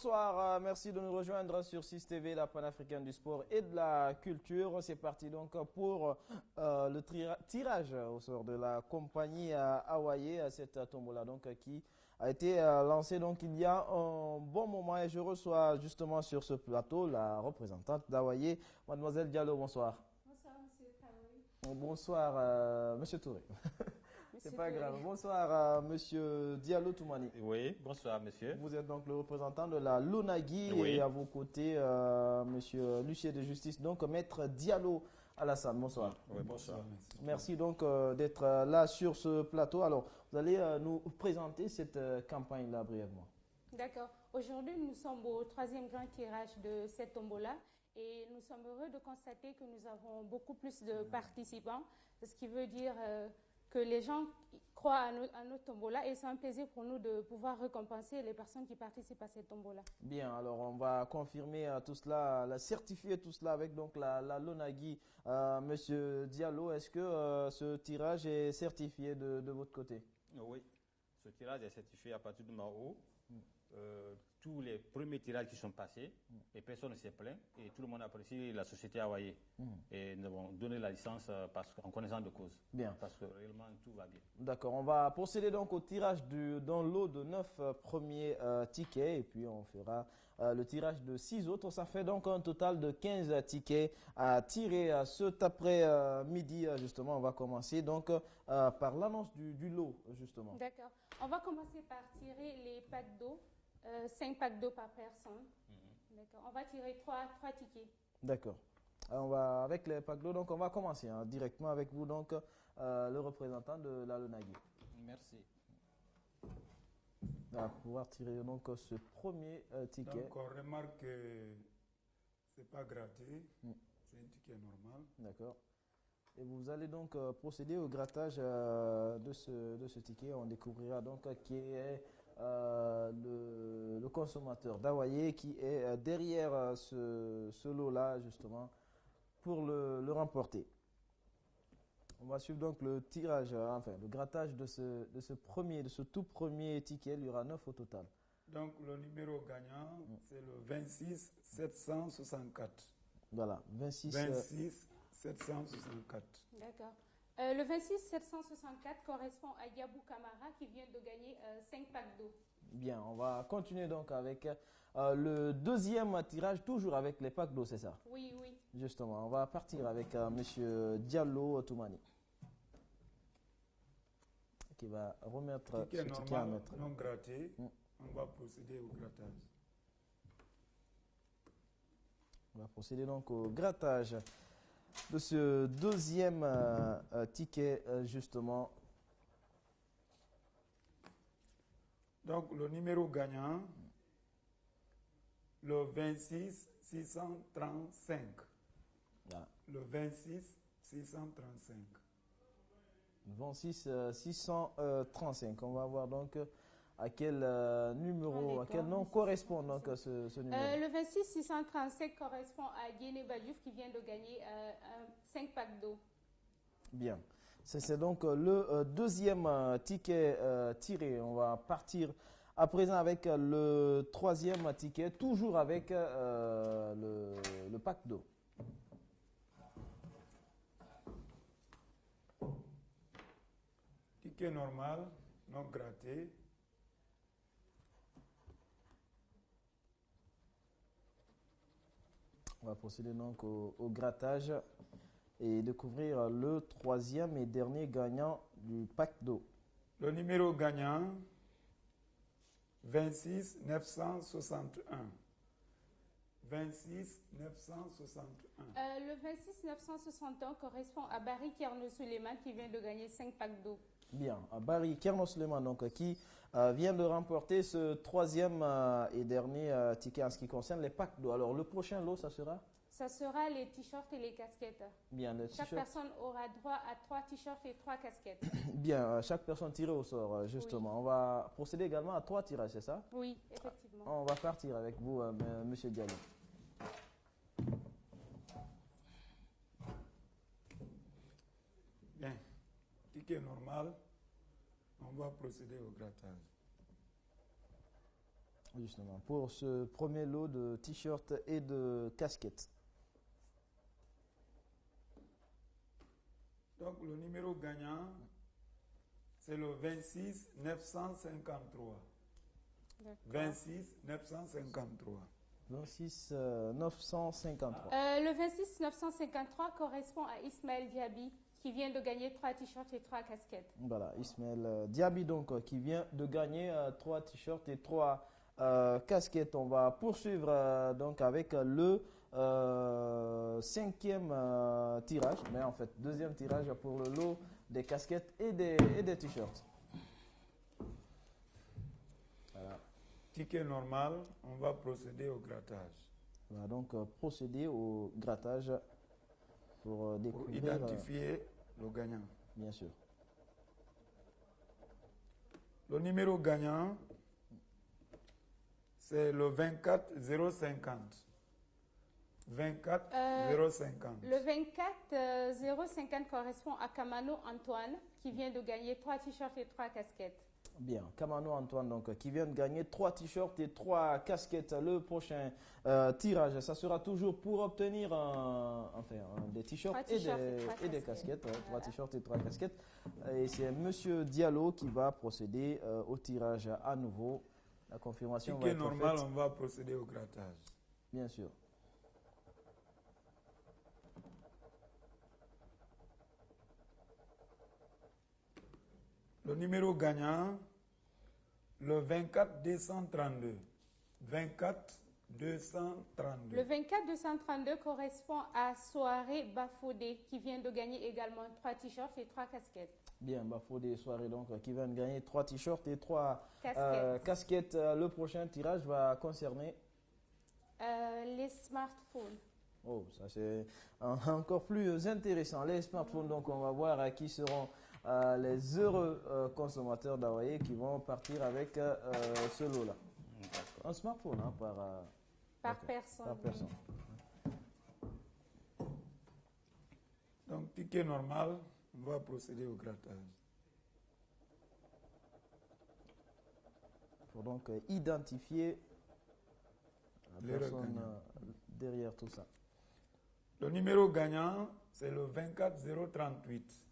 bonsoir, merci de nous rejoindre sur 6 TV, la panafricaine du sport et de la culture. C'est parti donc pour le tirage au sort de la compagnie Hawaii, cette tombola donc qui a été lancée donc il y a un bon moment et je reçois justement sur ce plateau la représentante d'Hawaii, mademoiselle Diallo, bonsoir. Bonsoir monsieur Kaoui. Bonsoir monsieur Touré. C'est pas grave. Bonsoir monsieur Diallo Toumani. Oui, bonsoir monsieur. Vous êtes donc le représentant de la Lonagui et à vos côtés monsieur l'huissier de justice, donc maître Diallo Alassane. Bonsoir. Oui, bonsoir. Merci donc d'être là sur ce plateau. Alors, vous allez nous présenter cette campagne-là brièvement. D'accord. Aujourd'hui, nous sommes au 3e grand tirage de cette tombola et nous sommes heureux de constater que nous avons beaucoup plus de participants, ce qui veut dire que les gens croient à notre tombola et c'est un plaisir pour nous de pouvoir récompenser les personnes qui participent à cette tombola. Bien, alors on va confirmer tout cela, certifier tout cela avec donc la Lonagui. Monsieur Diallo, est-ce que ce tirage est certifié de votre côté? Oui, ce tirage est certifié à partir du moment où tous les premiers tirages qui sont passés, et personne ne s'est plaint, et tout le monde apprécie la société Hawaii. Et nous avons donné la licence en connaissance de cause. Bien. Parce que réellement tout va bien. D'accord, on va procéder donc au tirage dans l'eau de 9 premiers tickets, et puis on fera le tirage de 6 autres. Ça fait donc un total de 15 tickets à tirer cet après-midi, justement. On va commencer donc par l'annonce du lot, justement. D'accord. On va commencer par tirer les packs d'eau. 5 packs d'eau par personne. D'accord. On va tirer 3 tickets. D'accord. On va avec les packs d'eau, donc on va commencer directement avec vous, donc le représentant de la Lonagui. Merci. On va pouvoir tirer donc ce premier ticket. Donc on remarque que c'est pas gratuit, c'est un ticket normal. D'accord. Et vous allez donc procéder au grattage de ce ticket. On découvrira donc qui est le consommateur d'Hawaii qui est derrière ce lot-là, justement, pour le remporter. On va suivre donc le tirage, le grattage de ce tout premier ticket. Il y aura 9 au total. Donc le numéro gagnant, c'est le 26 764. Voilà, 26 764. D'accord. Le 26 764 correspond à Yabou Kamara qui vient de gagner 5 packs d'eau. Bien, on va continuer donc avec le deuxième tirage, toujours avec les packs d'eau, c'est ça? Oui, oui. Justement, on va partir avec monsieur Diallo Toumani qui va remettre Ticket ce ticket à normal, mettre. non gratté, on va procéder au grattage. On va procéder donc au grattage de ce deuxième ticket, justement. Donc le numéro gagnant, le 26 635. Voilà. Le 26 635. 26 635. On va voir donc à quel numéro, à quel nom correspond donc ce numéro. Le 26 635 correspond à Guéné Badiouf qui vient de gagner 5 packs d'eau. Bien. C'est donc le deuxième ticket tiré. On va partir à présent avec le troisième ticket, toujours avec le pack d'eau. Ticket normal, non gratté. On va procéder donc au grattage et découvrir le troisième et dernier gagnant du pack d'eau. Le numéro gagnant, 26 961. 26 961. Le 26 961 correspond à Barry Kerno Suleiman qui vient de gagner 5 packs d'eau. Bien, Barry Kerno Suleiman donc, qui vient de remporter ce troisième et dernier ticket en ce qui concerne les packs d'eau. Alors le prochain lot, ça sera? Ça sera les t-shirts et les casquettes. Bien, les chaque personne aura droit à 3 t-shirts et 3 casquettes. Bien, chaque personne tirée au sort, justement. Oui. On va procéder également à 3 tirages, c'est ça? Oui, effectivement. On va partir avec vous, monsieur Diallo. Bien, ticket normal, on va procéder au grattage. Justement, pour ce premier lot de t-shirts et de casquettes. Donc le numéro gagnant, c'est le 26 953. 26 953. 26 953. Le 26 953 correspond à Ismaël Diaby qui vient de gagner 3 t-shirts et 3 casquettes. Voilà, Ismaël Diaby donc qui vient de gagner 3 t-shirts et 3 casquettes. On va poursuivre donc avec le 5e tirage, mais en fait 2e tirage pour le lot des casquettes et des t-shirts. Voilà. Ticket normal, on va procéder au grattage. On va donc procéder au grattage pour découvrir, identifier le gagnant. Bien sûr. Le numéro gagnant, c'est le 24 050. 24 050. Le 24 050 correspond à Kamano Antoine qui vient de gagner 3 t-shirts et 3 casquettes. Bien, Kamano Antoine donc qui vient de gagner 3 t-shirts et 3 casquettes. Le prochain tirage, ça sera toujours pour obtenir des t-shirts et des casquettes. 3 t-shirts et 3 casquettes. Et c'est Monsieur Diallo qui va procéder au tirage à nouveau. La confirmation va être normal, faite. On va procéder au grattage. Bien sûr. Le numéro gagnant, le 24 232. 24 232. Le 24 232 correspond à Soirée Bafodé qui vient de gagner également 3 t-shirts et 3 casquettes. Bien, Bafodé Soirée donc qui vient de gagner 3 t-shirts et 3 casquettes. Le prochain tirage va concerner les smartphones. Oh, ça c'est encore plus intéressant. Les smartphones, donc on va voir qui seront les heureux consommateurs d'Hawaii qui vont partir avec ce lot-là. Un smartphone par personne. Par personne. Donc, ticket normal, on va procéder au grattage. Il faut donc identifier la personne derrière tout ça. Le numéro gagnant, c'est le 24 038.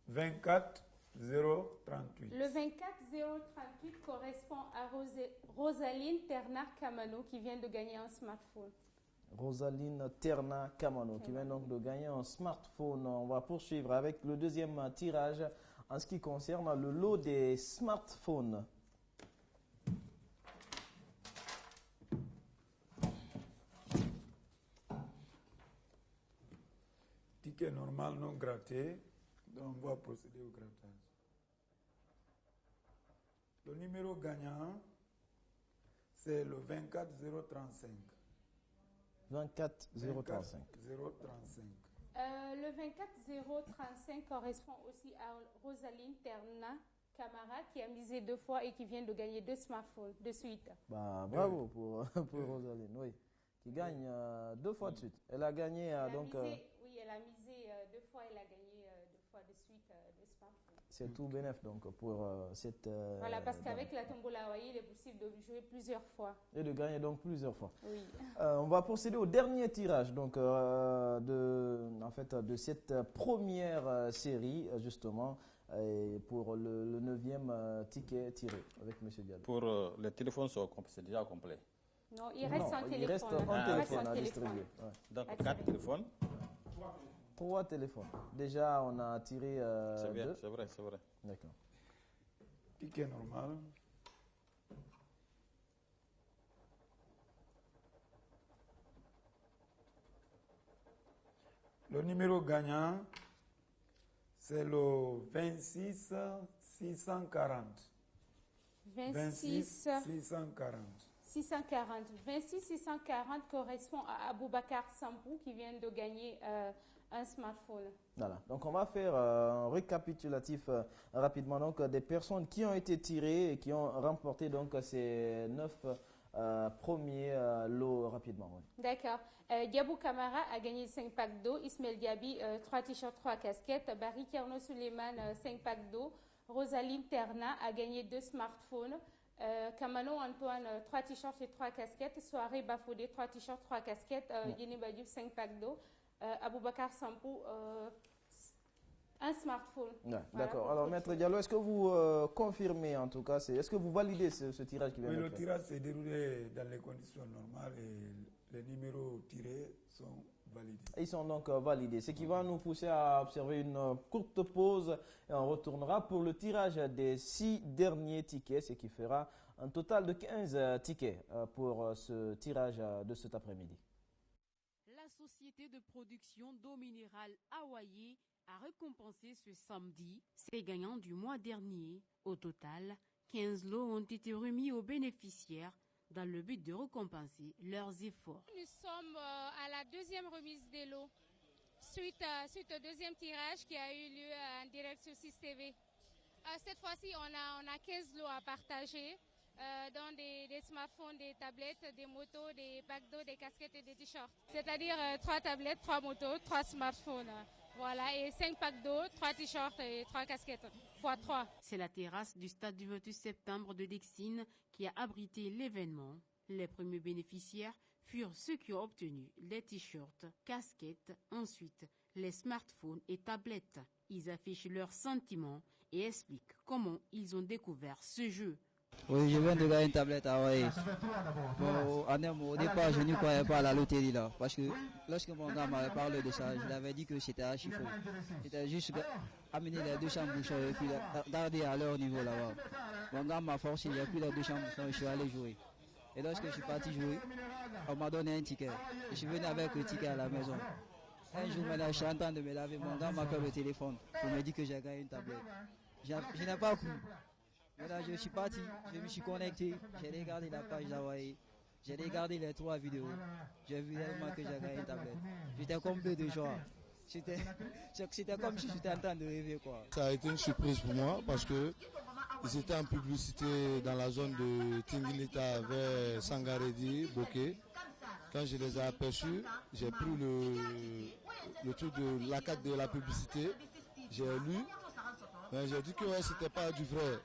24 038. Le 24 038 correspond à Rosaline Terna Kamano qui vient de gagner un smartphone. Rosaline Terna Kamano qui vient donc de gagner un smartphone. On va poursuivre avec le deuxième tirage en ce qui concerne le lot des smartphones. Ticket normal non gratté, donc on va procéder au grattage. Le numéro gagnant, c'est le 24 035. 24 035. 035. Le 24 035 correspond aussi à Rosaline Terna Camara qui a misé 2 fois et qui vient de gagner 2 smartphones de suite. Bravo pour Rosaline, oui, qui gagne 2 fois de suite. Elle a gagné elle a misé 2 fois, elle a gagné 2 fois de suite 2 smartphones. C'est tout bénéf donc pour cette... voilà, parce qu'avec la tombola Hawaii, il est possible de jouer plusieurs fois. Et de gagner donc plusieurs fois. Oui. On va procéder au dernier tirage donc, de cette première série, justement, pour le 9e ticket tiré avec M. Diallo. Pour les téléphones, c'est déjà complet. Non, il reste un téléphone. Il reste un téléphone à distribuer. Ouais. Donc 4 téléphones. 3 téléphones. Déjà, on a tiré c'est bien, 2. c'est vrai. D'accord. Ticket normal. Le numéro gagnant, c'est le 26 640. 26 640. 640. 26 640 correspond à Aboubakar Sampou qui vient de gagner un smartphone. Voilà. Donc, on va faire un récapitulatif rapidement donc, des personnes qui ont été tirées et qui ont remporté donc, ces 9 premiers lots rapidement. Oui. D'accord. Diabou Kamara a gagné 5 packs d'eau. Ismaël Diaby, 3 t-shirts, 3 casquettes. Barry Kerno Suleiman, 5 packs d'eau. Rosaline Terna a gagné 2 smartphones. Kamano Antoine, 3 t-shirts et 3 casquettes. Soirée Bafodé, 3 t-shirts, 3 casquettes. Yéné Badiou, 5 packs d'eau. Aboubakar Sampou, un smartphone. Ouais, Voilà, d'accord. Alors, Maître Diallo, est-ce que vous confirmez en tout cas, est-ce que vous validez ce tirage qui vient Oui, de le faire? tirage s'est déroulé dans les conditions normales et les numéros tirés sont validés. Ils sont donc validés, ce qui va nous pousser à observer une courte pause et on retournera pour le tirage des 6 derniers tickets, ce qui fera un total de 15 tickets pour ce tirage de cet après-midi. La société de production d'eau minérale Hawaii a récompensé ce samedi ses gagnants du mois dernier. Au total, 15 lots ont été remis aux bénéficiaires dans le but de récompenser leurs efforts. Nous sommes à la deuxième remise des lots, suite au deuxième tirage qui a eu lieu en direct sur 6 TV. Cette fois-ci, on a 15 lots à partager, dont des smartphones, des tablettes, des motos, des packs d'eau, des casquettes et des t-shirts. C'est-à-dire 3 tablettes, 3 motos, 3 smartphones. Voilà, et 5 packs d'eau, 3 t-shirts et 3 casquettes, x 3. C'est la terrasse du stade du 28 septembre de Dexine qui a abrité l'événement. Les premiers bénéficiaires furent ceux qui ont obtenu les t-shirts, casquettes, ensuite les smartphones et tablettes. Ils affichent leurs sentiments et expliquent comment ils ont découvert ce jeu. Oui, je viens de gagner une tablette à Hawaii. Bon, au départ, je n'y croyais pas à la loterie là. Parce que lorsque mon gars m'avait parlé de ça, je lui avais dit que c'était archi faux. C'était juste amener les 200 bouchons et puis garder à leur niveau là-bas. Mon gars m'a forcé, j'ai pris les 200 bouchons et je suis allé jouer. Et lorsque je suis parti jouer, on m'a donné un ticket. Je suis venu avec le ticket à la maison. Un jour maintenant, je suis en train de me laver. Mon gars m'appelle au téléphone pour me dire que j'ai gagné une tablette. Je n'ai pas cru. Maintenant, je suis parti, je me suis connecté, j'ai regardé la page d'Hawaii, j'ai regardé les 3 vidéos, j'ai vu réellement que j'ai gagné une tablette. J'étais complet de joie. C'était comme si j'étais en train de rêver, quoi. Ça a été une surprise pour moi parce que ils étaient en publicité dans la zone de Tingilita vers Sangaredi, Bokeh. Quand je les ai aperçus, j'ai pris le truc de la carte de la publicité, j'ai lu, mais j'ai dit que ouais, c'était pas du vrai.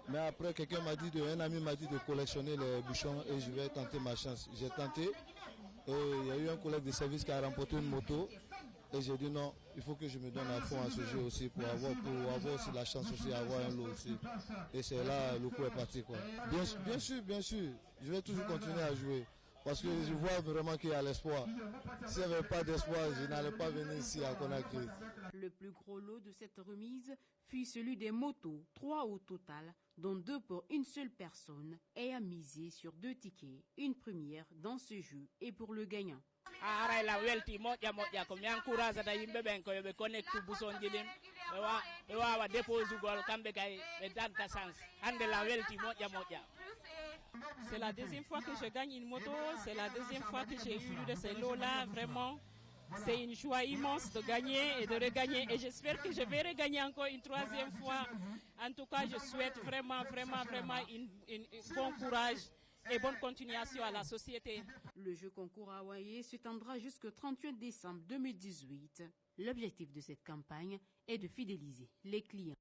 Mais après, un ami m'a dit de collectionner les bouchons et je vais tenter ma chance. J'ai tenté et il y a eu un collègue de service qui a remporté une moto et j'ai dit non, il faut que je me donne à fond à ce jeu aussi pour avoir aussi la chance aussi d'avoir un lot aussi. Et c'est là le coup est parti, quoi. Bien sûr, je vais toujours continuer à jouer. Parce que je vois vraiment qu'il y a l'espoir. S'il n'y avait pas d'espoir, je n'allais pas venir ici à Conakry. Le plus gros lot de cette remise fut celui des motos, 3 au total, dont 2 pour une seule personne, ayant misé sur 2 tickets, une première dans ce jeu et pour le gagnant. La welti moƴƴa ko mi encouragata yimɓe ɓen ko yoɓe connectu busonji ɗin ɓe wawa déposugol kamɓe kay ɓe dagga chance hande la welti moƴƴa. C'est la deuxième fois que je gagne une moto, c'est la deuxième fois que j'ai eu de ces lots-là, vraiment. C'est une joie immense de gagner et de regagner et j'espère que je vais regagner encore une 3e fois. En tout cas, je souhaite vraiment bon courage et bonne continuation à la société. Le jeu concours Hawaii s'étendra jusqu'au 31 décembre 2018. L'objectif de cette campagne est de fidéliser les clients.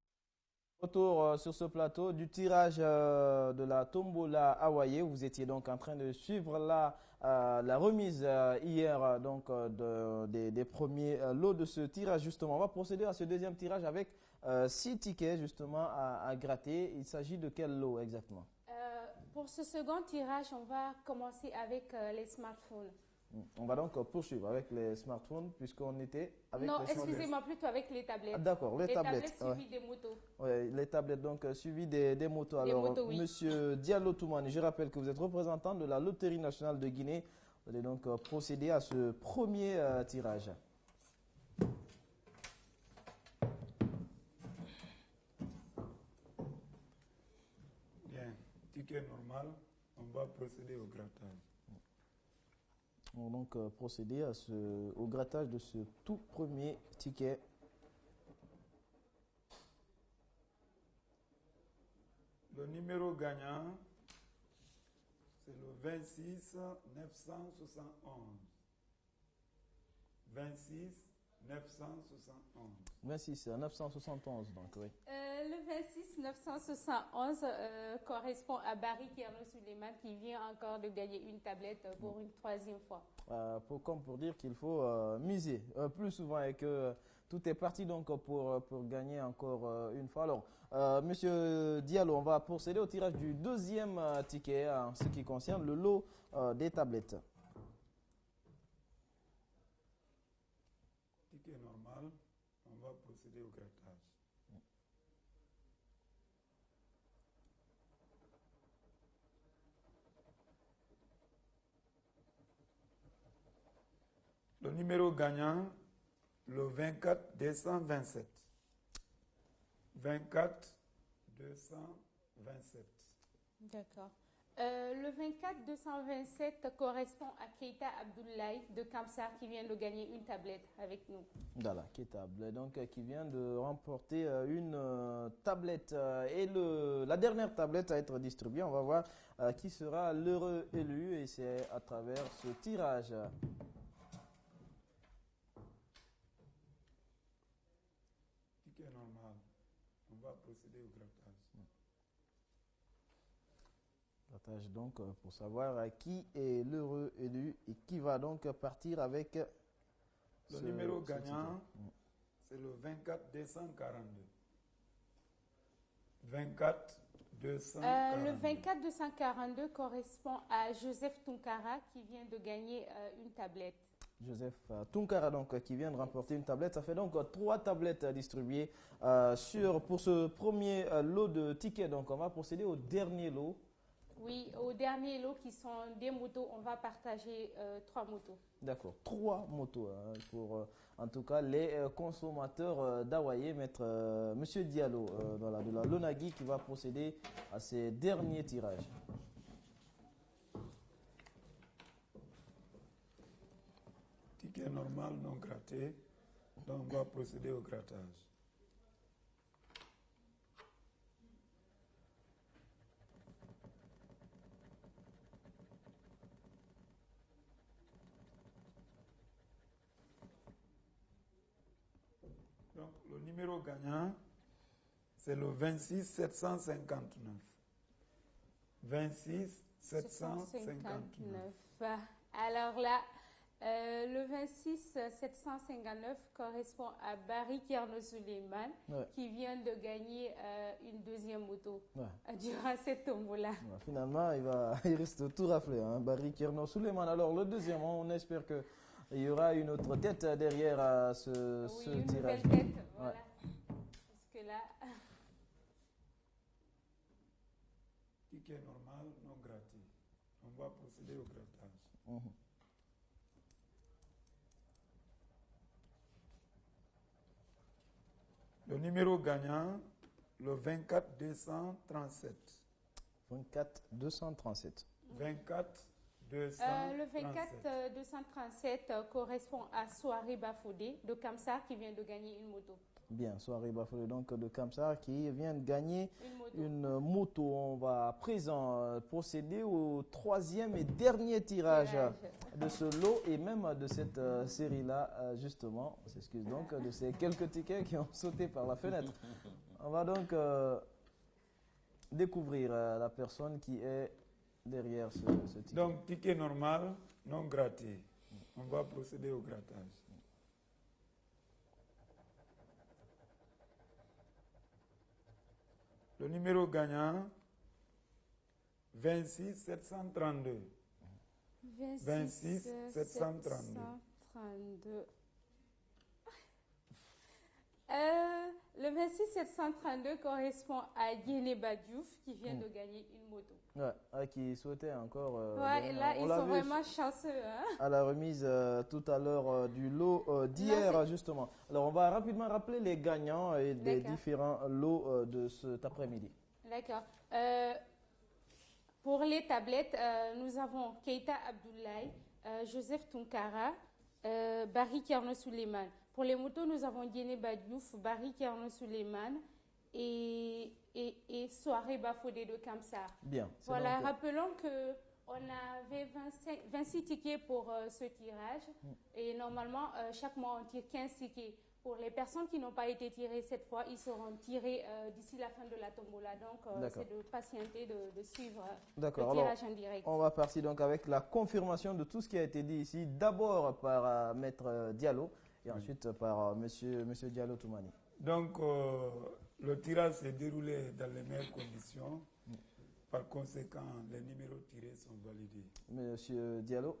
Retour sur ce plateau du tirage de la tombola Hawaii. Vous étiez donc en train de suivre la remise hier donc des premiers lots de ce tirage justement. On va procéder à ce deuxième tirage avec 6 tickets justement à gratter. Il s'agit de quel lot exactement? Pour ce second tirage, on va commencer avec les smartphones. On va donc poursuivre avec les smartphones puisqu'on était avec non, les smartphones. excusez-moi, plutôt avec les tablettes. Ah, d'accord, les tablettes suivies des motos. Oui, les tablettes donc suivies des motos. Alors, motos, oui. Monsieur Diallo Toumani, je rappelle que vous êtes représentant de la Loterie nationale de Guinée. Vous allez donc procéder à ce premier tirage. Bien, ticket normal, on va procéder au grattage. On va donc procéder au grattage de ce tout premier ticket. Le numéro gagnant, c'est le 26 971. 26 971. 26 971, donc oui. Le 26 971 correspond à Barry Kerno Suleiman qui vient encore de gagner une tablette pour une 3e fois. Comme pour dire qu'il faut miser plus souvent et que tout est parti donc pour gagner encore une fois. Alors, Monsieur Diallo, on va procéder au tirage du 2e ticket en ce qui concerne le lot des tablettes. Ticket normal, on va procéder au grattage. Le numéro gagnant, le 24 227. 24 227. D'accord. Le 24 227 correspond à Keita Abdoulaye de Kamsar qui vient de gagner une tablette avec nous. Voilà, Keita Abdoulaye, donc qui vient de remporter une tablette et la dernière tablette à être distribuée. On va voir qui sera l'heureux élu et c'est à travers ce tirage. Ticket normal. On va procéder au grattage. Grattage donc pour savoir qui est l'heureux élu et qui va donc partir avec le numéro gagnant, c'est le 24 242. 24 242. Le 24 242 correspond à Joseph Tunkara qui vient de gagner une tablette. Joseph Tunkara donc qui vient de remporter une tablette. Ça fait donc 3 tablettes distribuées pour ce premier lot de tickets. Donc on va procéder au dernier lot. Oui, au dernier lot qui sont des motos, on va partager 3 motos. D'accord, 3 motos pour en tout cas les consommateurs d'Hawaï. Monsieur Diallo de la Lonagui qui va procéder à ces derniers tirages. Ticket normal non gratté, donc on va procéder au grattage. Donc, le numéro gagnant, c'est le 26 759. 26 759. Alors là, le 26 759 correspond à Barry Kerno Suleiman qui vient de gagner une 2e moto durant cette tombola. Finalement, il reste tout raflé, Barry Kerno Suleiman. Alors le 2e, on espère qu'il y aura une autre tête derrière ce une tirage. Nouvelle tête, voilà. Parce que là... Ticket normal, non gratuit. On va procéder au grattage. Le numéro gagnant, le 24 237. 24 237. 24 237. Le 24 237 correspond à Soirée Bafodé de Kamsar qui vient de gagner une moto. Bien, Soirée Bafodé donc de Kamsar qui vient de gagner une moto. On va à présent procéder au 3e et dernier tirage de ce lot et même de cette série-là, justement. On s'excuse donc de ces quelques tickets qui ont sauté par la fenêtre. On va donc découvrir la personne qui est derrière ce ticket. Donc, ticket normal, non gratté. On va procéder au grattage. Le numéro gagnant, 26 732. 26 732. Le 26 732 correspond à Yeneba Diouf qui vient de gagner une moto. Qui souhaitait encore. Là, ils sont vraiment chanceux. À la remise tout à l'heure du lot d'hier, justement. Alors, on va rapidement rappeler les gagnants et des différents lots de cet après-midi. D'accord. Pour les tablettes, nous avons Keita Abdoulaye, Joseph Tunkara, Barry Kerno Suleiman. Pour les motos, nous avons Yeneba Diouf, Barry Kerno Suleiman et Soirée Bafodé de Kamsar. Bien. Voilà, rappelons que On avait 26 tickets pour ce tirage. Et normalement, chaque mois, on tire 15 tickets. Pour les personnes qui n'ont pas été tirées cette fois, ils seront tirés d'ici la fin de la tombola. Donc, c'est de patienter, de suivre le tirage en direct. On va partir donc avec la confirmation de tout ce qui a été dit ici. D'abord par Maître Diallo et ensuite par Monsieur Diallo Toumani. Donc, le tirage s'est déroulé dans les meilleures conditions. Par conséquent, les numéros tirés sont validés. Monsieur Diallo.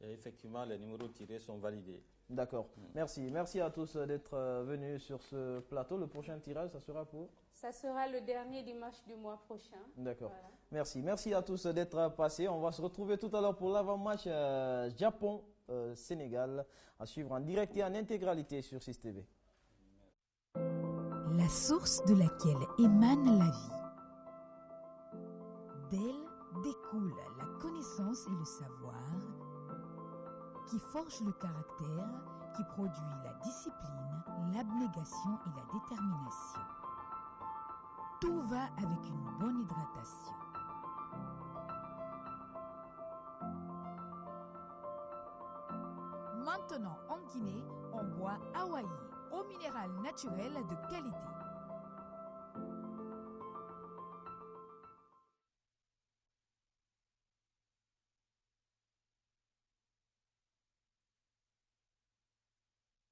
Et effectivement, les numéros tirés sont validés. D'accord. Merci. Merci à tous d'être venus sur ce plateau. Le prochain tirage, ça sera pour? Ça sera le dernier dimanche du mois prochain. D'accord. Voilà. Merci. Merci à tous d'être passés. On va se retrouver tout à l'heure pour l'avant-match Japon-Sénégal à suivre en direct et en intégralité sur 6TV. La source de laquelle émane la vie. D'elle découle la connaissance et le savoir qui forge le caractère, qui produit la discipline, l'abnégation et la détermination. Tout va avec une bonne hydratation. Maintenant en Guinée, on boit Hawaii, eau minérale naturelle de qualité.